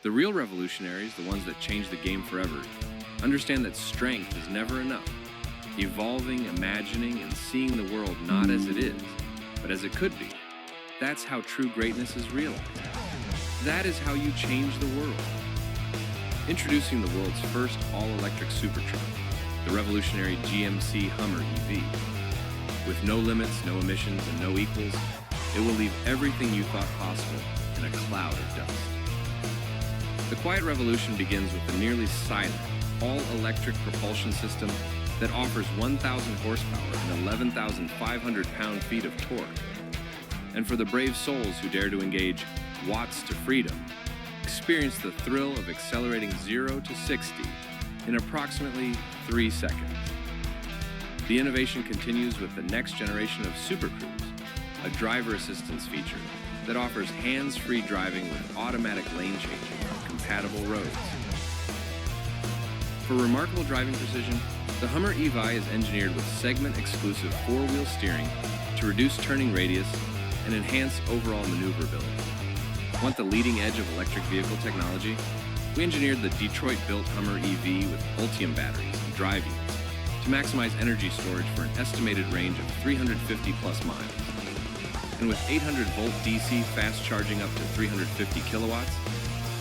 The real revolutionaries, the ones that change the game forever, understand that strength is never enough. Evolving, imagining, and seeing the world not as it is, but as it could be. That's how true greatness is realized. That is how you change the world. Introducing the world's first all-electric supertruck, the revolutionary GMC Hummer EV. With no limits, no emissions, and no equals, it will leave everything you thought possible in a cloud of dust. The quiet revolution begins with the nearly silent, all-electric propulsion system that offers 1,000 horsepower and 11,500 pound-feet of torque. And for the brave souls who dare to engage watts to freedom, experience the thrill of accelerating 0 to 60 in approximately 3 seconds. The innovation continues with the next generation of Super Cruise, a driver assistance feature that offers hands-free driving with automatic lane changing on compatible roads. For remarkable driving precision, the Hummer EV is engineered with segment-exclusive four-wheel steering to reduce turning radius and enhance overall maneuverability. Want the leading edge of electric vehicle technology? We engineered the Detroit-built Hummer EV with Ultium batteries and drive units to maximize energy storage for an estimated range of 350 plus miles. And with 800-volt DC fast charging up to 350 kilowatts,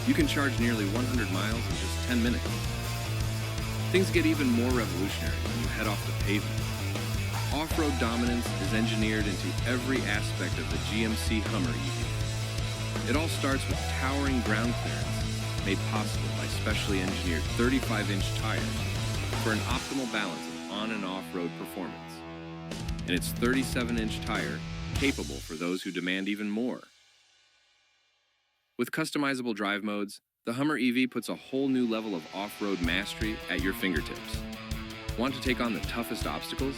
you can charge nearly 100 miles in just 10 minutes. Things get even more revolutionary when you head off the pavement. Off-road dominance is engineered into every aspect of the GMC Hummer EV. It all starts with towering ground clearance, made possible by specially engineered 35-inch tires for an optimal balance of on- and off-road performance. And its 37-inch tire capable for those who demand even more. With customizable drive modes, the Hummer EV puts a whole new level of off-road mastery at your fingertips. Want to take on the toughest obstacles?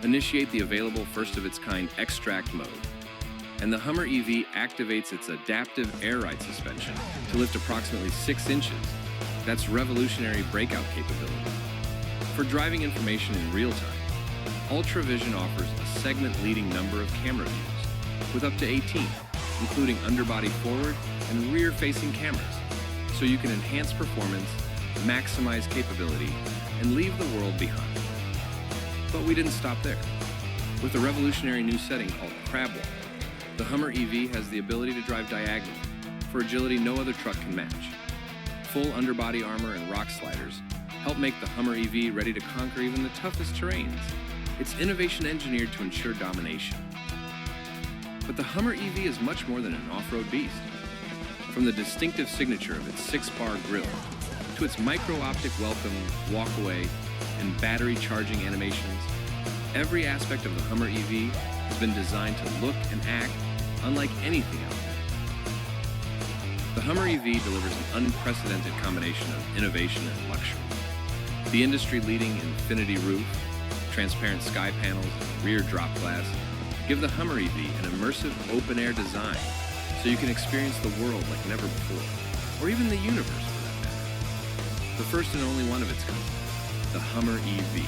Initiate the available first-of-its-kind Extract mode. And the Hummer EV activates its adaptive air ride suspension to lift approximately 6 inches. That's revolutionary breakout capability. For driving information in real time, UltraVision offers a segment-leading number of camera views, with up to 18, including underbody forward and rear-facing cameras, so you can enhance performance, maximize capability, and leave the world behind. But we didn't stop there. With a revolutionary new setting called Crab Walk, the Hummer EV has the ability to drive diagonally for agility no other truck can match. Full underbody armor and rock sliders help make the Hummer EV ready to conquer even the toughest terrains. It's innovation engineered to ensure domination. But the Hummer EV is much more than an off-road beast. From the distinctive signature of its 6-bar grille to its micro-optic welcome, walkaway, and battery charging animations, every aspect of the Hummer EV has been designed to look and act unlike anything out there. The Hummer EV delivers an unprecedented combination of innovation and luxury. The industry-leading infinity roof, transparent sky panels, and rear drop glass give the Hummer EV an immersive open-air design so you can experience the world like never before, or even the universe for that matter. The first and only one of its kind, the Hummer EV.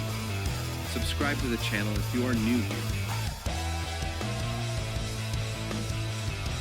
Subscribe to the channel if you are new here.